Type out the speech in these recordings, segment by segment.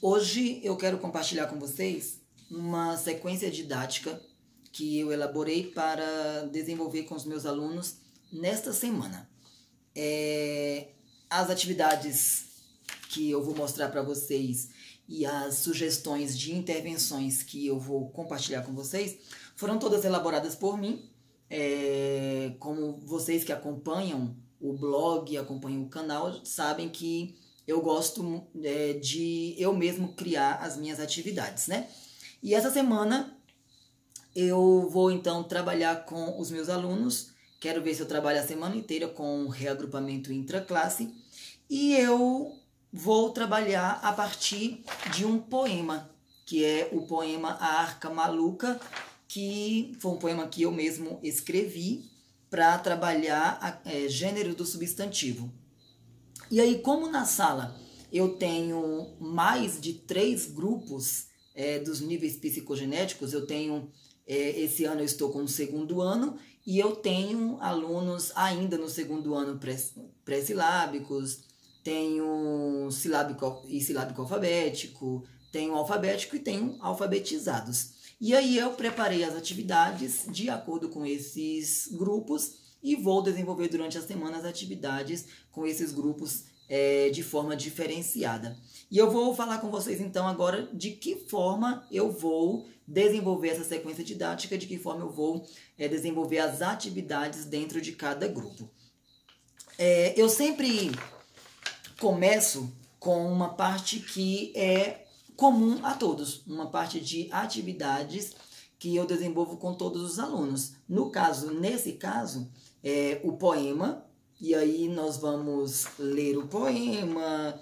Hoje eu quero compartilhar com vocês uma sequência didática que eu elaborei para desenvolver com os meus alunos nesta semana. As atividades que eu vou mostrar para vocês e as sugestões de intervenções que eu vou compartilhar com vocês foram todas elaboradas por mim. Como vocês que acompanham o blog, acompanham o canal, sabem que eu gosto de eu mesmo criar as minhas atividades, né? E essa semana eu vou então trabalhar com os meus alunos. Quero ver se eu trabalho a semana inteira com reagrupamento intraclasse. E eu vou trabalhar a partir de um poema, que é o poema A Arca Maluca, que foi um poema que eu mesmo escrevi para trabalhar gênero do substantivo. E aí, como na sala eu tenho mais de 3 grupos dos níveis psicogenéticos, eu tenho, esse ano eu estou com o 2º ano, e eu tenho alunos ainda no 2º ano pré-silábicos, tenho silábico e silábico alfabético, tenho alfabético e tenho alfabetizados. E aí eu preparei as atividades de acordo com esses grupos e vou desenvolver durante a semana as atividades com esses grupos de forma diferenciada. E eu vou falar com vocês então agora de que forma eu vou desenvolver essa sequência didática, de que forma eu vou desenvolver as atividades dentro de cada grupo. Eu sempre começo com uma parte que é comum a todos, uma parte de atividades que eu desenvolvo com todos os alunos. Nesse caso, o poema, e aí nós vamos ler o poema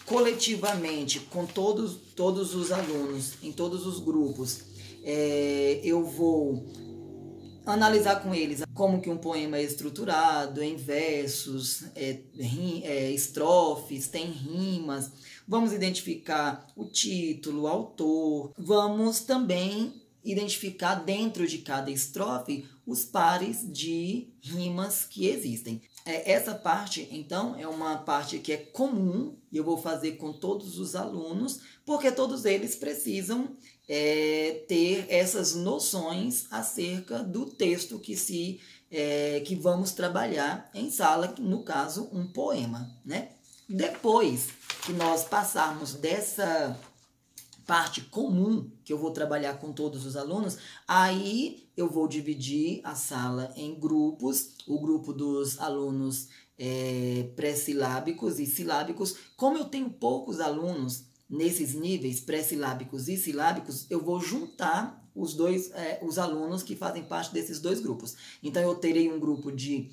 coletivamente com todos os alunos, em todos os grupos. Eu vou analisar com eles como que um poema é estruturado, em versos, estrofes, tem rimas. Vamos identificar o título, o autor. Vamos também identificar dentro de cada estrofe os pares de rimas que existem. Essa parte, então, é uma parte que é comum e eu vou fazer com todos os alunos, porque todos eles precisam ter essas noções acerca do texto que vamos trabalhar em sala, no caso, um poema, né? Depois que nós passarmos dessa parte comum que eu vou trabalhar com todos os alunos, aí eu vou dividir a sala em grupos, o grupo dos alunos pré-silábicos e silábicos. Como eu tenho poucos alunos nesses níveis pré-silábicos e silábicos, eu vou juntar os alunos que fazem parte desses 2 grupos. Então eu terei um grupo de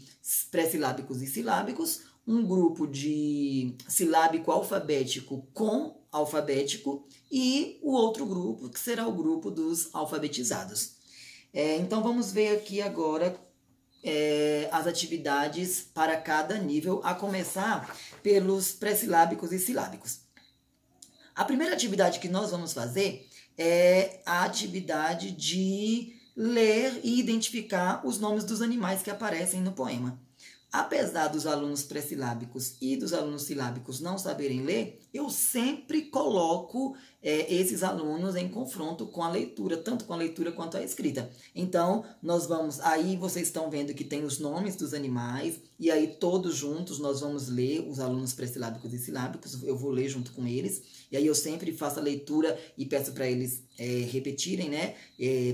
pré-silábicos e silábicos, um grupo de silábico alfabético com alfabético e o outro grupo que será o grupo dos alfabetizados. Então vamos ver aqui agora as atividades para cada nível, a começar pelos pré-silábicos e silábicos. A primeira atividade que nós vamos fazer é a atividade de ler e identificar os nomes dos animais que aparecem no poema. Apesar dos alunos pré-silábicos e dos alunos silábicos não saberem ler, eu sempre coloco esses alunos em confronto com a leitura, tanto com a leitura quanto a escrita. Então, aí vocês estão vendo que tem os nomes dos animais, e aí todos juntos nós vamos ler, os alunos pré-silábicos e silábicos, eu vou ler junto com eles, e aí eu sempre faço a leitura e peço para eles repetirem, né?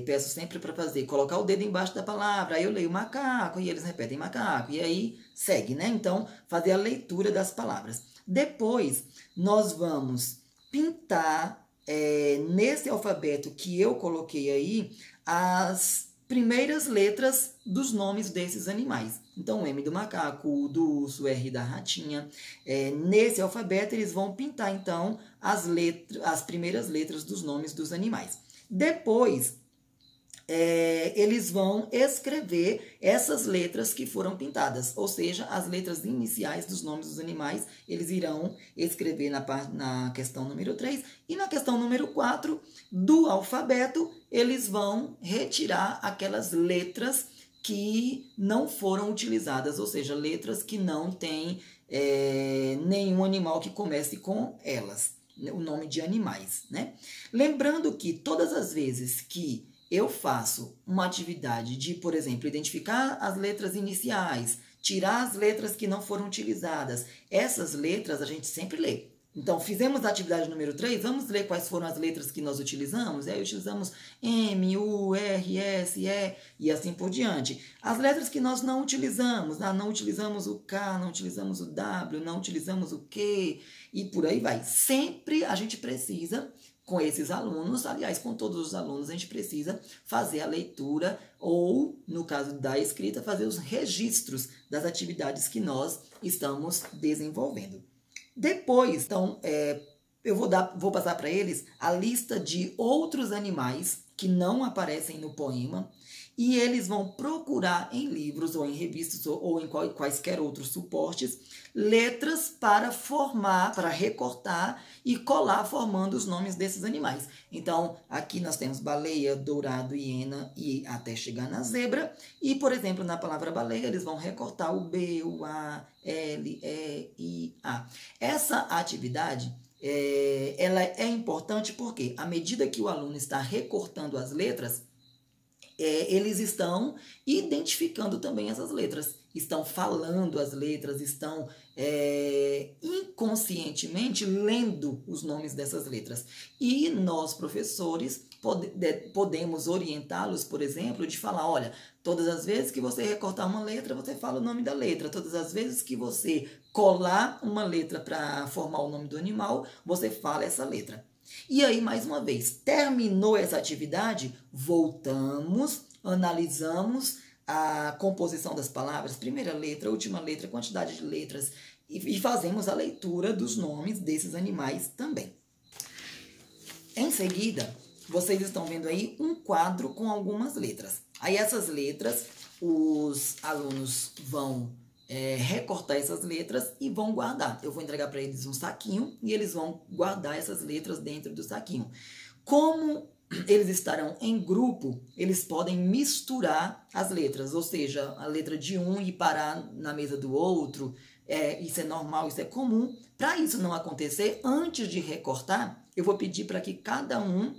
Peço sempre para colocar o dedo embaixo da palavra, aí eu leio macaco e eles repetem macaco, e aí segue, né? Então, fazer a leitura das palavras. Depois, nós vamos pintar nesse alfabeto que eu coloquei aí as primeiras letras dos nomes desses animais. Então, o M do macaco, o do urso, o R da ratinha. Nesse alfabeto, eles vão pintar, então, as primeiras letras dos nomes dos animais. Depois, eles vão escrever essas letras que foram pintadas, ou seja, as letras iniciais dos nomes dos animais, eles irão escrever na questão número 3, e na questão número 4 do alfabeto, eles vão retirar aquelas letras que não foram utilizadas, ou seja, letras que não têm nenhum animal que comece com elas. o nome de animais, né? Lembrando que todas as vezes que eu faço uma atividade de, por exemplo, identificar as letras iniciais, tirar as letras que não foram utilizadas, essas letras a gente sempre lê. Então, fizemos a atividade número 3, vamos ler quais foram as letras que nós utilizamos. Aí utilizamos M, U, R, S, E e assim por diante. As letras que nós não utilizamos, não utilizamos o K, não utilizamos o W, não utilizamos o Q e por aí vai. Sempre a gente precisa, com esses alunos, aliás, com todos os alunos, a gente precisa fazer a leitura ou, no caso da escrita, fazer os registros das atividades que nós estamos desenvolvendo. Depois, então, eu vou passar para eles a lista de outros animais que não aparecem no poema e eles vão procurar em livros ou em revistas ou em quaisquer outros suportes letras para formar, para recortar e colar formando os nomes desses animais. Então, aqui nós temos baleia, dourado, hiena e até chegar na zebra. E, por exemplo, na palavra baleia, eles vão recortar o B, o A, L, E, I, A. Essa atividade ela é importante porque, à medida que o aluno está recortando as letras, eles estão identificando também essas letras, estão falando as letras, estão inconscientemente lendo os nomes dessas letras. E nós, professores, podemos orientá-los, por exemplo, de falar, olha, todas as vezes que você recortar uma letra, você fala o nome da letra. Todas as vezes que você colar uma letra para formar o nome do animal, você fala essa letra. E aí, mais uma vez, terminou essa atividade, voltamos, analisamos a composição das palavras, primeira letra, última letra, quantidade de letras, e fazemos a leitura dos nomes desses animais também. Em seguida, vocês estão vendo aí um quadro com algumas letras. Aí essas letras, os alunos vão recortar essas letras e vão guardar. Eu vou entregar para eles um saquinho e eles vão guardar essas letras dentro do saquinho. Como eles estarão em grupo, eles podem misturar as letras, ou seja, a letra de um e parar na mesa do outro. Isso é normal, isso é comum. Para isso não acontecer, antes de recortar, eu vou pedir para que cada um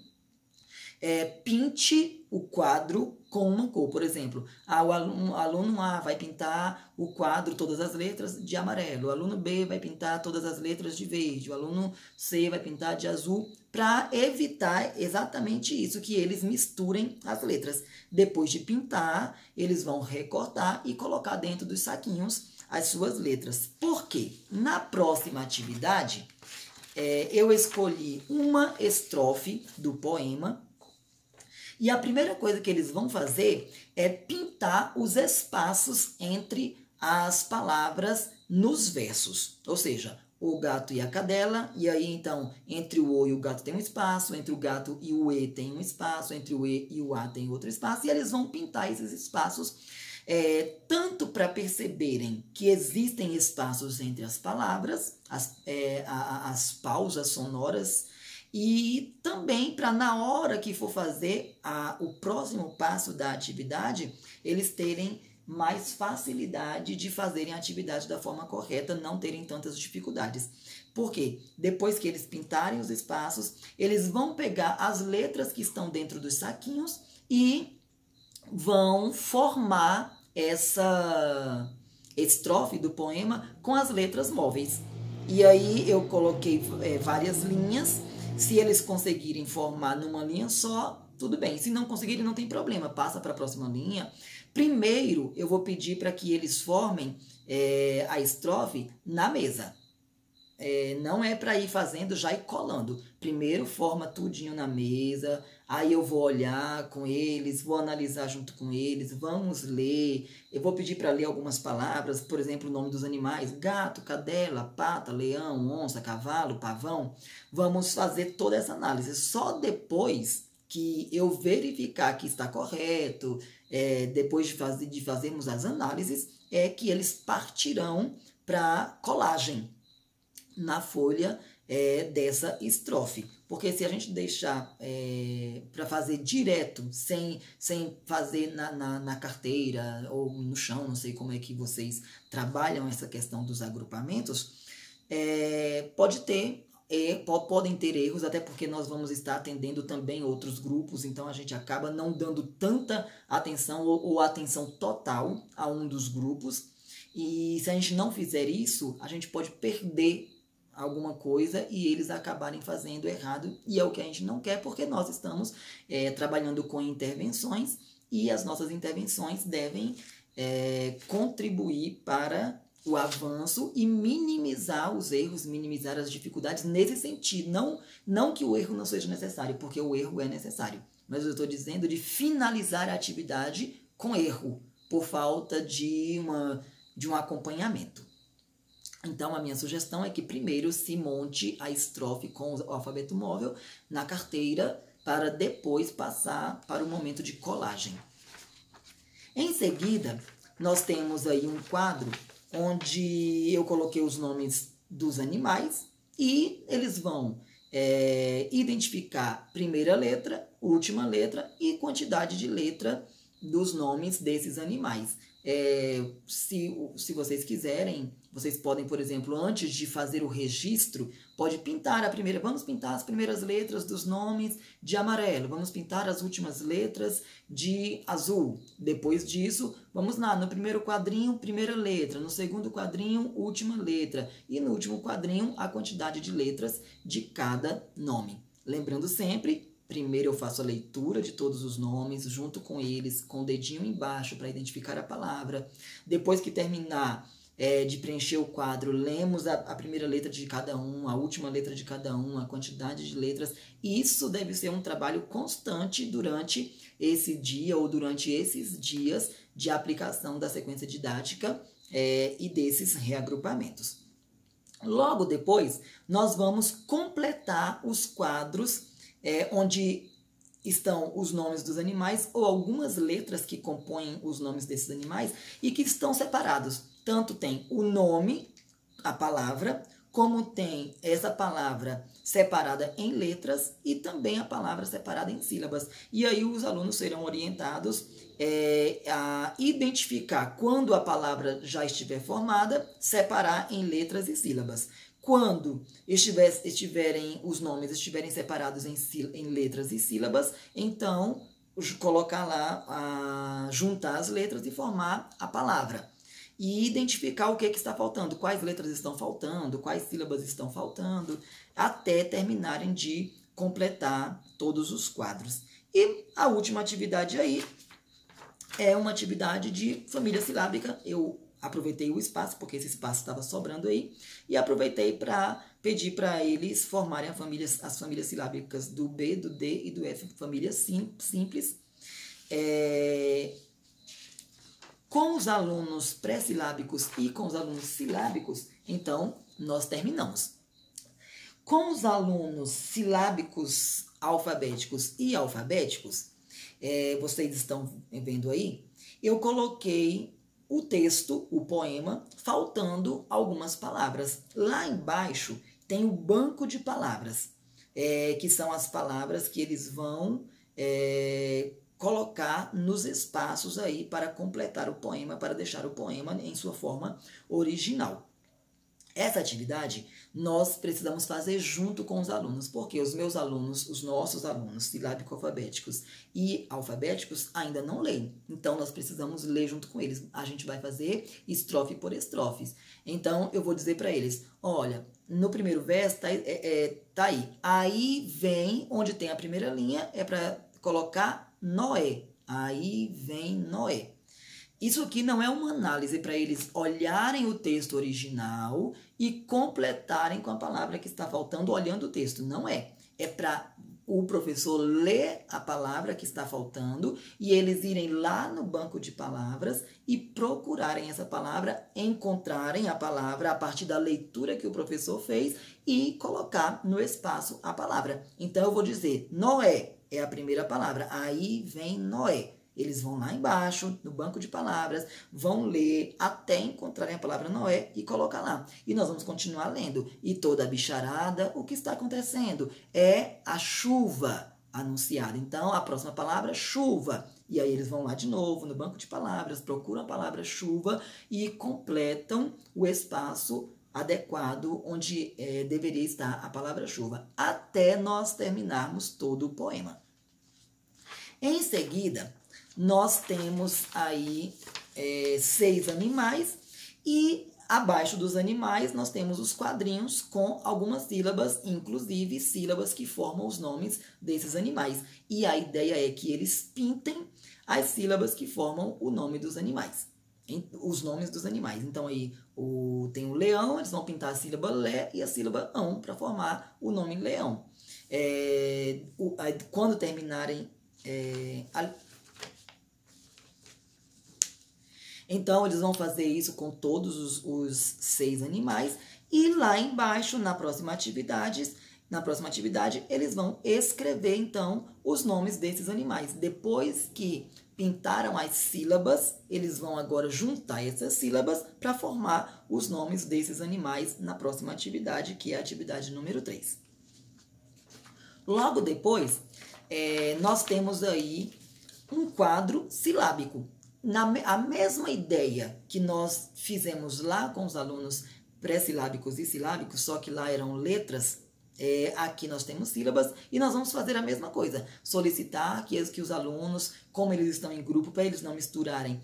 pinte o quadro com uma cor. Por exemplo, o aluno A vai pintar o quadro, todas as letras de amarelo. O aluno B vai pintar todas as letras de verde. O aluno C vai pintar de azul, para evitar exatamente isso, que eles misturem as letras. Depois de pintar, eles vão recortar e colocar dentro dos saquinhos as suas letras. Por quê? Na próxima atividade, eu escolhi uma estrofe do poema. E a primeira coisa que eles vão fazer é pintar os espaços entre as palavras nos versos. Ou seja, o gato e a cadela, e aí então entre o O e o gato tem um espaço, entre o gato e o E tem um espaço, entre o E e o A tem outro espaço, e eles vão pintar esses espaços tanto para perceberem que existem espaços entre as palavras, as pausas sonoras, e também para na hora que for fazer o próximo passo da atividade, eles terem mais facilidade de fazerem a atividade da forma correta, não terem tantas dificuldades. Porque depois que eles pintarem os espaços, eles vão pegar as letras que estão dentro dos saquinhos e vão formar essa estrofe do poema com as letras móveis. E aí eu coloquei várias linhas. Se eles conseguirem formar numa linha só, tudo bem. Se não conseguirem, não tem problema. Passa para a próxima linha. Primeiro, eu vou pedir para que eles formem a estrofe na mesa. Não é para ir fazendo já e colando. Primeiro forma tudinho na mesa, aí eu vou olhar com eles, vou analisar junto com eles, vamos ler. Eu vou pedir para ler algumas palavras, por exemplo, o nome dos animais: gato, cadela, pata, leão, onça, cavalo, pavão. Vamos fazer toda essa análise. Só depois que eu verificar que está correto, depois de fazermos as análises, é que eles partirão para colagem na folha dessa estrofe. Porque se a gente deixar para fazer direto, sem fazer na carteira ou no chão, não sei como é que vocês trabalham essa questão dos agrupamentos, pode ter podem ter erros, até porque nós vamos estar atendendo também outros grupos, então a gente acaba não dando tanta atenção ou atenção total a um dos grupos. E se a gente não fizer isso, a gente pode perder alguma coisa e eles acabarem fazendo errado, e é o que a gente não quer, porque nós estamos trabalhando com intervenções e as nossas intervenções devem contribuir para o avanço e minimizar os erros, minimizar as dificuldades nesse sentido. Não que o erro não seja necessário, porque o erro é necessário, mas eu estou dizendo de finalizar a atividade com erro, por falta de um acompanhamento. Então, a minha sugestão é que primeiro se monte a estrofe com o alfabeto móvel na carteira, para depois passar para o momento de colagem. Em seguida, nós temos aí um quadro onde eu coloquei os nomes dos animais e eles vão identificar primeira letra, última letra e quantidade de letra dos nomes desses animais. Se vocês quiserem, vocês podem, por exemplo, antes de fazer o registro, pode pintar vamos pintar as primeiras letras dos nomes de amarelo, vamos pintar as últimas letras de azul. Depois disso, vamos lá, no primeiro quadrinho, primeira letra, no segundo quadrinho, última letra, e no último quadrinho, a quantidade de letras de cada nome. Lembrando sempre, primeiro eu faço a leitura de todos os nomes, junto com eles, com o dedinho embaixo para identificar a palavra. Depois que terminar de preencher o quadro, lemos a primeira letra de cada um, a última letra de cada um, a quantidade de letras. Isso deve ser um trabalho constante durante esse dia ou durante esses dias de aplicação da sequência didática e desses reagrupamentos. Logo depois, nós vamos completar os quadros onde estão os nomes dos animais ou algumas letras que compõem os nomes desses animais e que estão separados. Tanto tem o nome, a palavra, como tem essa palavra separada em letras e também a palavra separada em sílabas. E aí os alunos serão orientados a identificar quando a palavra já estiver formada, separar em letras e sílabas. Quando os nomes estiverem separados em letras e sílabas, então colocar lá, juntar as letras e formar a palavra. E identificar o que está faltando, quais letras estão faltando, quais sílabas estão faltando, até terminarem de completar todos os quadros. E a última atividade aí é uma atividade de família silábica. Eu aproveitei o espaço, porque esse espaço estava sobrando aí, e aproveitei para pedir para eles formarem as famílias silábicas do B, do D e do F, famílias simples. Com os alunos pré-silábicos e com os alunos silábicos, então, nós terminamos. Com os alunos silábicos, alfabéticos e alfabéticos, vocês estão vendo aí, eu coloquei o texto, o poema, faltando algumas palavras. Lá embaixo tem o banco de palavras, que são as palavras que eles vão colocar nos espaços aí para completar o poema, para deixar o poema em sua forma original. Essa atividade nós precisamos fazer junto com os alunos, porque os meus alunos, os nossos alunos silábico-alfabéticos e alfabéticos ainda não leem. Então, nós precisamos ler junto com eles. A gente vai fazer estrofe por estrofe. Então, eu vou dizer para eles, olha, no primeiro verso tá aí. Aí vem, onde tem a primeira linha, é para colocar Noé. Aí vem Noé. Isso aqui não é uma análise para eles olharem o texto original e completarem com a palavra que está faltando olhando o texto. Não é. É para o professor ler a palavra que está faltando e eles irem lá no banco de palavras e procurarem essa palavra, encontrarem a palavra a partir da leitura que o professor fez e colocar no espaço a palavra. Então, eu vou dizer, Noé é a primeira palavra. Aí vem Noé. Eles vão lá embaixo, no banco de palavras, vão ler até encontrarem a palavra Noé e colocar lá. E nós vamos continuar lendo. E toda a bicharada, o que está acontecendo? É a chuva anunciada. Então, a próxima palavra, chuva. E aí eles vão lá de novo, no banco de palavras, procuram a palavra chuva e completam o espaço adequado onde deveria estar a palavra chuva, até nós terminarmos todo o poema. Em seguida, nós temos aí 6 animais e abaixo dos animais nós temos os quadrinhos com algumas sílabas, inclusive sílabas que formam os nomes desses animais. E a ideia é que eles pintem as sílabas que formam o nome dos animais, os nomes dos animais. Então aí tem o leão, eles vão pintar a sílaba lé e a sílaba ão para formar o nome leão. Quando terminarem então, eles vão fazer isso com todos os 6 animais. E lá embaixo, na próxima atividade, eles vão escrever, então, os nomes desses animais. Depois que pintaram as sílabas, eles vão agora juntar essas sílabas para formar os nomes desses animais na próxima atividade, que é a atividade número 3. Logo depois, nós temos aí um quadro silábico. A mesma ideia que nós fizemos lá com os alunos pré-silábicos e silábicos, só que lá eram letras, aqui nós temos sílabas e nós vamos fazer a mesma coisa. Solicitar que os alunos, como eles estão em grupo, para eles não misturarem,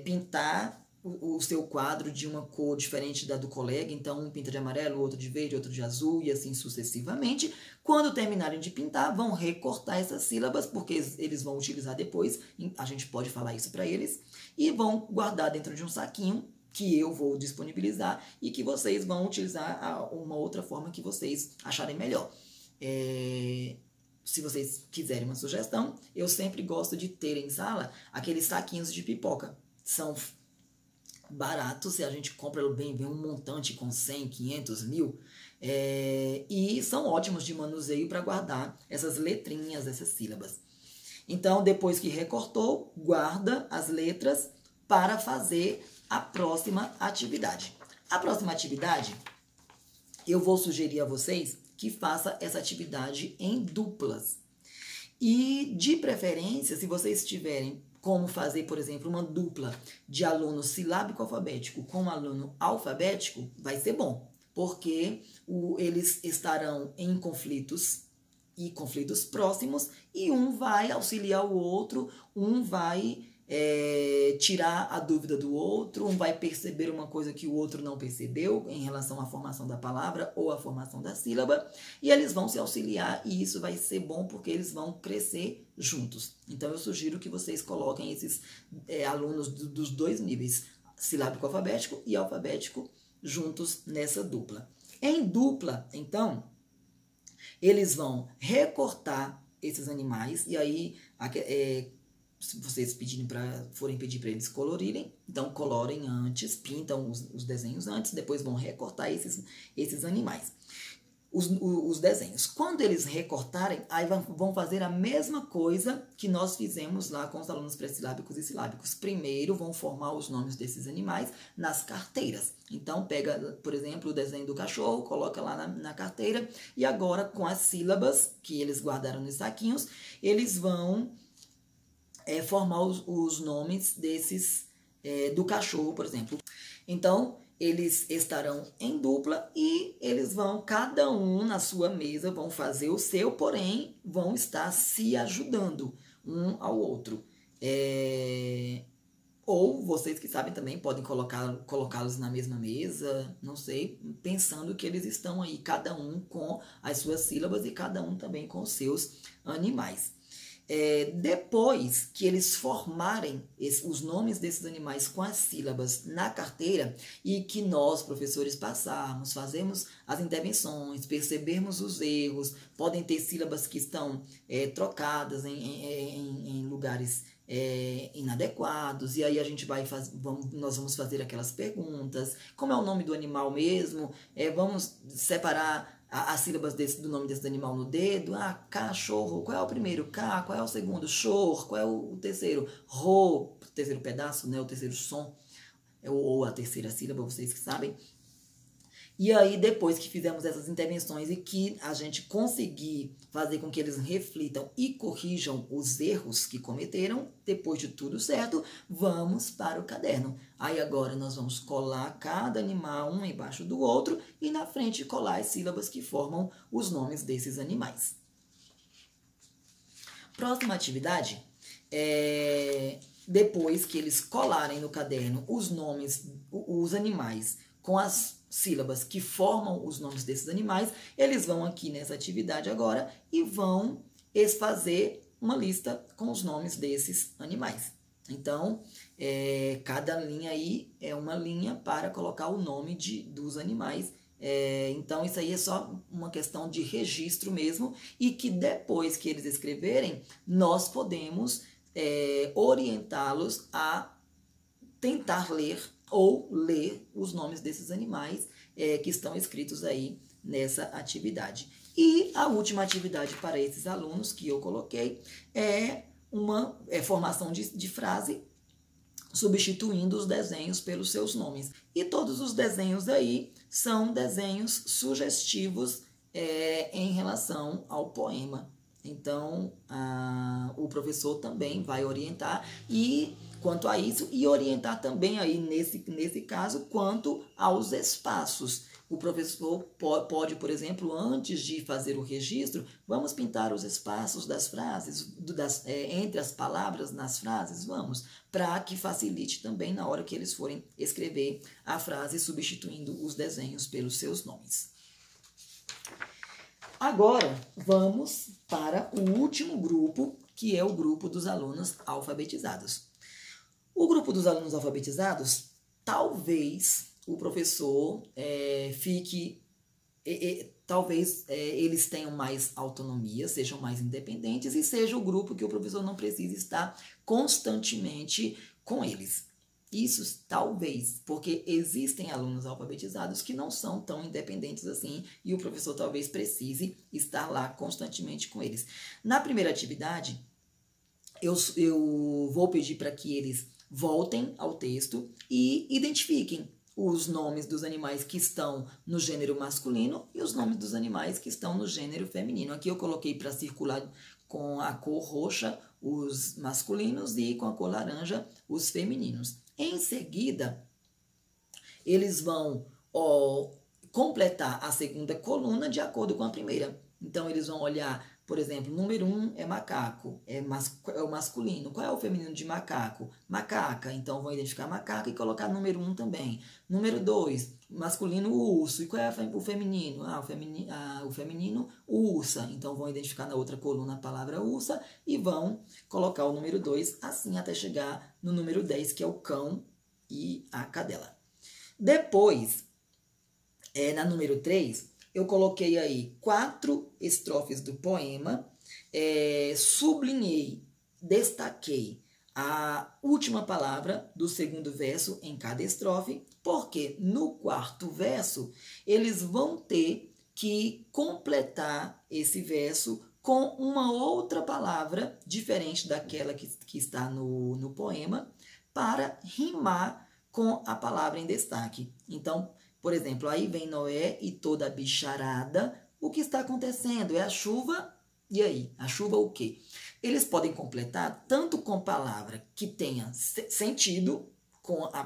pintar o seu quadro de uma cor diferente da do colega, então um pinta de amarelo, outro de verde, outro de azul e assim sucessivamente. Quando terminarem de pintar, vão recortar essas sílabas, porque eles vão utilizar depois, a gente pode falar isso para eles, e vão guardar dentro de um saquinho que eu vou disponibilizar e que vocês vão utilizar uma outra forma que vocês acharem melhor. Se vocês quiserem uma sugestão, eu sempre gosto de ter em sala aqueles saquinhos de pipoca. São barato, se a gente compra bem um montante com 100, 500, 1000, e são ótimos de manuseio para guardar essas letrinhas, essas sílabas. Então, depois que recortou, guarda as letras para fazer a próxima atividade. A próxima atividade, eu vou sugerir a vocês que faça essa atividade em duplas. E, de preferência, se vocês tiverem como fazer, por exemplo, uma dupla de aluno silábico-alfabético com aluno alfabético, vai ser bom, porque eles estarão em conflitos e conflitos próximos e um vai auxiliar o outro, um vai tirar a dúvida do outro, um vai perceber uma coisa que o outro não percebeu em relação à formação da palavra ou à formação da sílaba, e eles vão se auxiliar e isso vai ser bom porque eles vão crescer juntos. Então eu sugiro que vocês coloquem esses alunos dos 2 níveis, silábico-alfabético e alfabético, juntos nessa dupla. Em dupla, então, eles vão recortar esses animais e aí se vocês forem pedir para eles colorirem, então colorem antes, pintam os desenhos antes, depois vão recortar esses animais, os desenhos. Quando eles recortarem, aí vão fazer a mesma coisa que nós fizemos lá com os alunos pré-silábicos e silábicos. Primeiro vão formar os nomes desses animais nas carteiras. Então pega, por exemplo, o desenho do cachorro, coloca lá na carteira e agora com as sílabas que eles guardaram nos saquinhos, eles vão formar os nomes do cachorro, por exemplo. Então, eles estarão em dupla e eles vão, cada um na sua mesa, vão fazer o seu, porém, vão estar se ajudando um ao outro. Ou vocês que sabem também podem colocá-los na mesma mesa, não sei, pensando que eles estão aí, cada um com as suas sílabas e cada um também com os seus animais. Depois que eles formarem os nomes desses animais com as sílabas na carteira e que nós, professores, passarmos, fazemos as intervenções, percebermos os erros, podem ter sílabas que estão trocadas em lugares inadequados, e aí a gente nós vamos fazer aquelas perguntas, como é o nome do animal mesmo, vamos separar as sílabas do nome desse animal no dedo. Cachorro, qual é o primeiro? K, qual é o segundo? Chor, qual é o terceiro? Ro, o terceiro pedaço, né? O terceiro som, ou a terceira sílaba, vocês que sabem. E aí, depois que fizemos essas intervenções e que a gente conseguir fazer com que eles reflitam e corrijam os erros que cometeram, depois de tudo certo, vamos para o caderno. Aí agora nós vamos colar cada animal um embaixo do outro e na frente colar as sílabas que formam os nomes desses animais. Próxima atividade é, depois que eles colarem no caderno os nomes, os animais com as sílabas que formam os nomes desses animais, eles vão aqui nessa atividade agora e vão fazer uma lista com os nomes desses animais. Então, cada linha aí é uma linha para colocar o nome dos animais. Então, isso aí é só uma questão de registro mesmo e que depois que eles escreverem, nós podemos orientá-los a tentar ler ou ler os nomes desses animais que estão escritos aí nessa atividade. E a última atividade para esses alunos que eu coloquei é uma formação de frase substituindo os desenhos pelos seus nomes. E todos os desenhos aí são desenhos sugestivos em relação ao poema. Então, o professor também vai orientar quanto a isso e orientar também aí nesse caso quanto aos espaços. O professor pode, por exemplo, antes de fazer o registro, vamos pintar os espaços das frases, entre as palavras nas frases, vamos, para que facilite também na hora que eles forem escrever a frase substituindo os desenhos pelos seus nomes. Agora, vamos para o último grupo, que é o grupo dos alunos alfabetizados. O grupo dos alunos alfabetizados, talvez o professor talvez eles tenham mais autonomia, sejam mais independentes e seja o grupo que o professor não precise estar constantemente com eles. Isso talvez, porque existem alunos alfabetizados que não são tão independentes assim e o professor talvez precise estar lá constantemente com eles. Na primeira atividade, eu vou pedir para que eles voltem ao texto e identifiquem os nomes dos animais que estão no gênero masculino e os nomes dos animais que estão no gênero feminino. Aqui eu coloquei para circular com a cor roxa os masculinos e com a cor laranja os femininos. Em seguida, eles vão completar a segunda coluna de acordo com a primeira. Então, eles vão olhar, por exemplo, número 1 é macaco, é o masculino. Qual é o feminino de macaco? Macaca. Então, vão identificar macaca e colocar número 1 também. Número 2, masculino, urso. E qual é o feminino? O feminino, ursa. Então, vão identificar na outra coluna a palavra ursa e vão colocar o número 2, assim até chegar no número 10, que é o cão e a cadela. Depois, na número 3, eu coloquei aí 4 estrofes do poema, sublinhei, destaquei a última palavra do segundo verso em cada estrofe, porque no quarto verso eles vão ter que completar esse verso com uma outra palavra diferente daquela que está no poema para rimar com a palavra em destaque. Então, por exemplo, aí vem Noé e toda a bicharada. O que está acontecendo? É a chuva. E aí? A chuva o quê? Eles podem completar tanto com palavra que tenha sentido, com a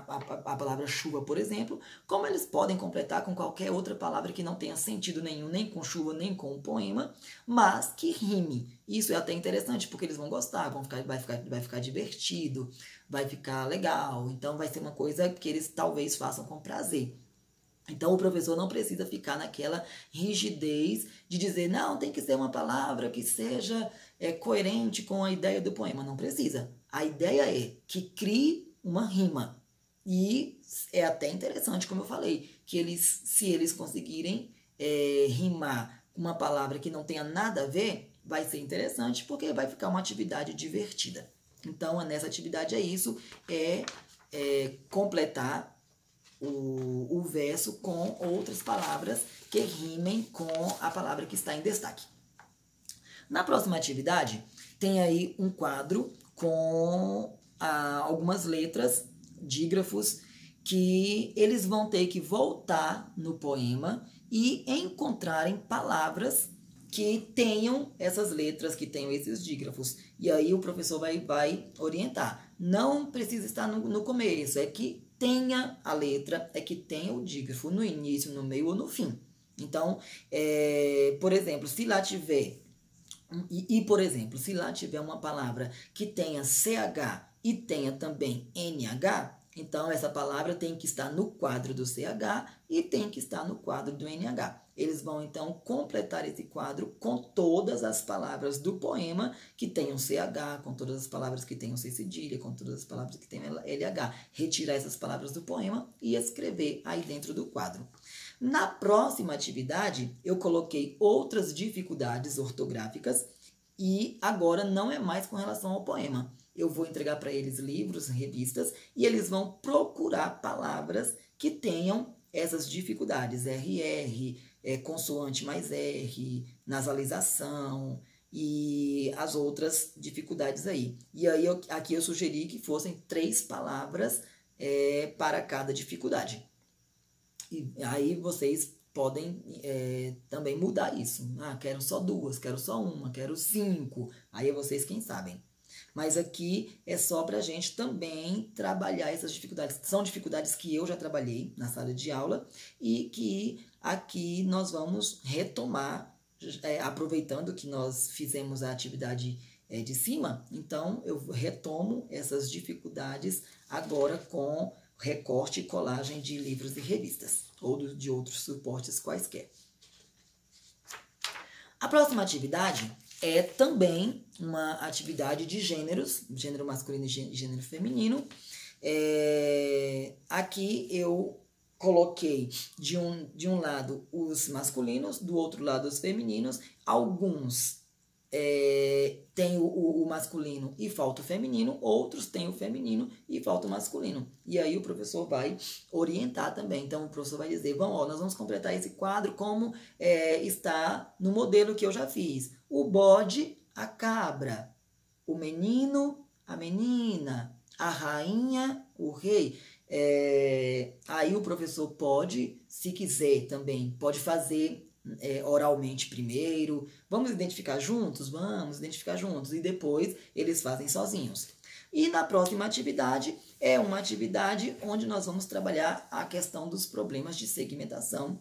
palavra chuva, por exemplo, como eles podem completar com qualquer outra palavra que não tenha sentido nenhum, nem com chuva, nem com o poema, mas que rime. Isso é até interessante, porque eles vão gostar, vai ficar divertido, vai ficar legal. Então, vai ser uma coisa que eles talvez façam com prazer. Então, o professor não precisa ficar naquela rigidez de dizer, não, tem que ser uma palavra que seja coerente com a ideia do poema. Não precisa. A ideia é que crie uma rima. E é até interessante, como eu falei, que se eles conseguirem rimar uma palavra que não tenha nada a ver, vai ser interessante, porque vai ficar uma atividade divertida. Então, nessa atividade é isso, completar o verso com outras palavras que rimem com a palavra que está em destaque. Na próxima atividade, tem aí um quadro com algumas letras, dígrafos, que eles vão ter que voltar no poema e encontrarem palavras que tenham essas letras, que tenham esses dígrafos. E aí o professor vai orientar. Não precisa estar no começo, é que tenha a letra, é que tenha o dígrafo no início, no meio ou no fim. Então, por exemplo, se lá tiver... por exemplo, se lá tiver uma palavra que tenha CH e tenha também NH, então essa palavra tem que estar no quadro do CH e tem que estar no quadro do NH. Eles vão então completar esse quadro com todas as palavras do poema que tenham CH, com todas as palavras que tenham C cedilha, com todas as palavras que tenham LH. Retirar essas palavras do poema e escrever aí dentro do quadro. Na próxima atividade, eu coloquei outras dificuldades ortográficas e agora não é mais com relação ao poema. Eu vou entregar para eles livros, revistas, e eles vão procurar palavras que tenham essas dificuldades. RR, consoante mais R, nasalização e as outras dificuldades aí. E aí aqui eu sugeri que fossem 3 palavras para cada dificuldade. E aí vocês podem também mudar isso. Ah, quero só 2, quero só 1, quero 5. Aí é vocês quem sabem. Mas aqui é só para a gente também trabalhar essas dificuldades. São dificuldades que eu já trabalhei na sala de aula e que aqui nós vamos retomar, aproveitando que nós fizemos a atividade de cima. Então, eu retomo essas dificuldades agora com recorte e colagem de livros e revistas ou de outros suportes quaisquer. A próxima atividade é também uma atividade de gêneros, gênero masculino e gênero feminino. Aqui eu coloquei de um lado os masculinos, do outro lado os femininos. Alguns tem o masculino e falta o feminino, outros têm o feminino e falta o masculino. E aí o professor vai orientar também. Então o professor vai dizer, nós vamos completar esse quadro como está no modelo que eu já fiz. O bode, a cabra, o menino, a menina, a rainha, o rei. Aí o professor pode, se quiser também, pode fazer oralmente primeiro. Vamos identificar juntos? Vamos identificar juntos. E depois eles fazem sozinhos. E na próxima atividade é uma atividade onde nós vamos trabalhar a questão dos problemas de segmentação,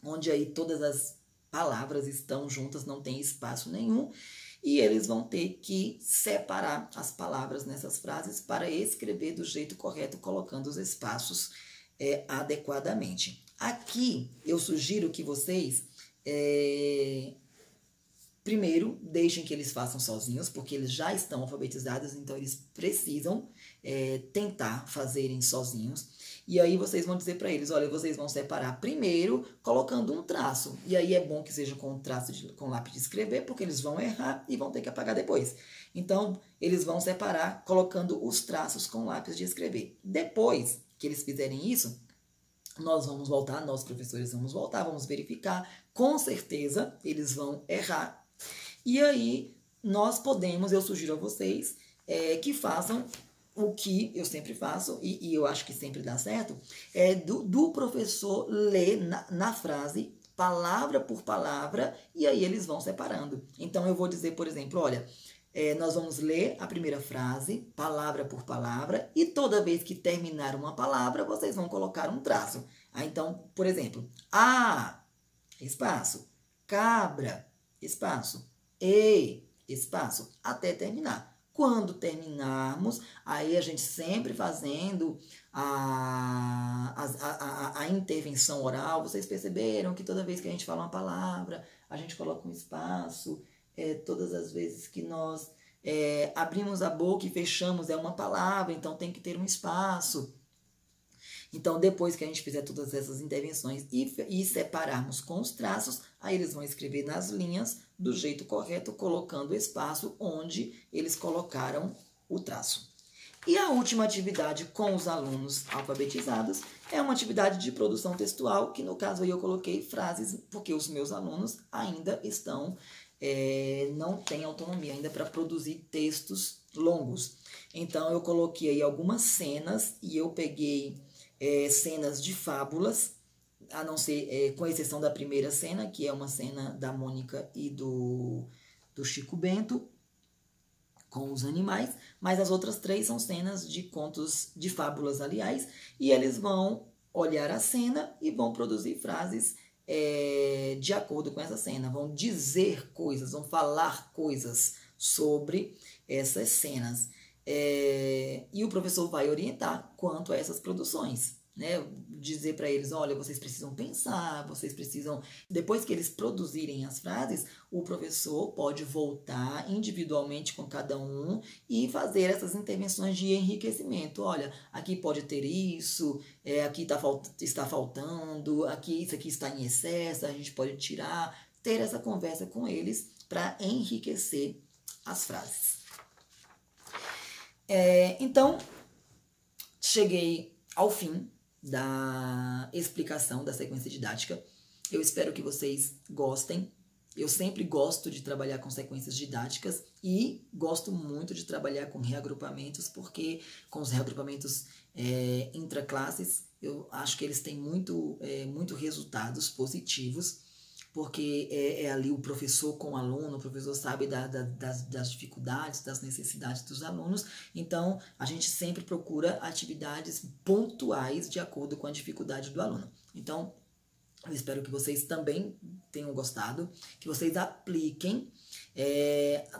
onde aí todas as palavras estão juntas, não tem espaço nenhum, e eles vão ter que separar as palavras nessas frases para escrever do jeito correto, colocando os espaços adequadamente. Aqui eu sugiro que vocês primeiro deixem que eles façam sozinhos, porque eles já estão alfabetizados, então eles precisam tentar fazerem sozinhos. E aí vocês vão dizer para eles, olha, vocês vão separar primeiro colocando um traço. E aí é bom que seja com traço com lápis de escrever, porque eles vão errar e vão ter que apagar depois. Então, eles vão separar colocando os traços com lápis de escrever. Depois que eles fizerem isso, nós vamos voltar, nós professores vamos voltar, vamos verificar. Com certeza, eles vão errar. E aí, nós podemos, eu sugiro a vocês, que façam o que eu sempre faço, e eu acho que sempre dá certo, do professor ler na frase, palavra por palavra, e aí eles vão separando. Então, eu vou dizer, por exemplo, olha, nós vamos ler a primeira frase, palavra por palavra, e toda vez que terminar uma palavra, vocês vão colocar um traço. Então, por exemplo, espaço, cabra, espaço, espaço, até terminar. Quando terminarmos, aí a gente sempre fazendo a intervenção oral. Vocês perceberam que toda vez que a gente fala uma palavra, a gente coloca um espaço. Todas as vezes que nós abrimos a boca e fechamos é uma palavra, então tem que ter um espaço. Então, depois que a gente fizer todas essas intervenções e separarmos com os traços, aí eles vão escrever nas linhas do jeito correto, colocando o espaço onde eles colocaram o traço. E a última atividade com os alunos alfabetizados é uma atividade de produção textual, que no caso aí eu coloquei frases, porque os meus alunos ainda estão, não têm autonomia ainda para produzir textos longos. Então, eu coloquei aí algumas cenas e eu peguei cenas de fábulas, a não ser, com exceção da primeira cena, que é uma cena da Mônica e do Chico Bento, com os animais, mas as outras 3 são cenas de contos, de fábulas, aliás, e eles vão olhar a cena e vão produzir frases de acordo com essa cena, vão dizer coisas, vão falar coisas sobre essas cenas. E o professor vai orientar quanto a essas produções, né? Dizer para eles, olha, vocês precisam pensar, vocês precisam... Depois que eles produzirem as frases, o professor pode voltar individualmente com cada um e fazer essas intervenções de enriquecimento. Olha, aqui pode ter isso, aqui está faltando, aqui isso aqui está em excesso, a gente pode tirar. Ter essa conversa com eles para enriquecer as frases. Então, cheguei ao fim da explicação da sequência didática. Eu espero que vocês gostem. Eu sempre gosto de trabalhar com sequências didáticas e gosto muito de trabalhar com reagrupamentos, porque com os reagrupamentos intraclasses, eu acho que eles têm muito resultados positivos, porque é ali o professor com o aluno, o professor sabe das dificuldades, das necessidades dos alunos, então a gente sempre procura atividades pontuais de acordo com a dificuldade do aluno. Então, eu espero que vocês também tenham gostado, que vocês apliquem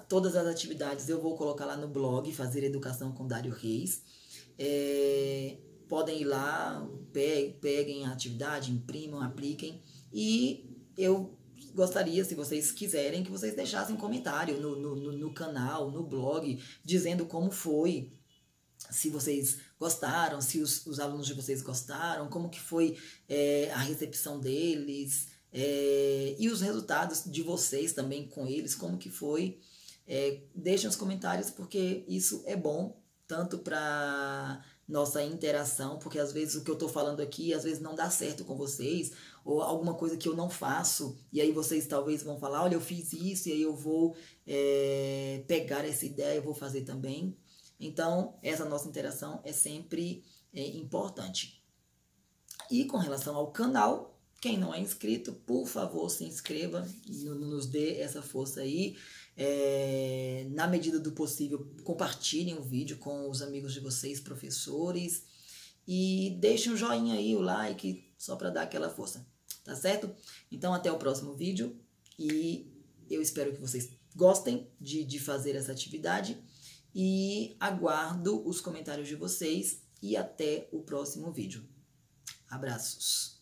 todas as atividades. Eu vou colocar lá no blog, Fazer Educação com Dário Reis. Podem ir lá, peguem a atividade, imprimam, apliquem. E eu gostaria, se vocês quiserem, que vocês deixassem um comentário no canal, no blog, dizendo como foi, se vocês gostaram, se os alunos de vocês gostaram, como que foi a recepção deles, e os resultados de vocês também com eles, como que foi. Deixem os comentários, porque isso é bom, tanto para nossa interação, porque às vezes o que eu estou falando aqui, às vezes não dá certo com vocês, ou alguma coisa que eu não faço, e aí vocês talvez vão falar, olha, eu fiz isso, e aí eu vou pegar essa ideia, eu vou fazer também. Então, essa nossa interação é sempre importante. E com relação ao canal, quem não é inscrito, por favor, se inscreva, nos dê essa força aí. Na medida do possível, compartilhem o vídeo com os amigos de vocês, professores, e deixem um joinha aí, o like, só para dar aquela força, tá certo? Então, até o próximo vídeo, e eu espero que vocês gostem de fazer essa atividade, e aguardo os comentários de vocês, e até o próximo vídeo. Abraços!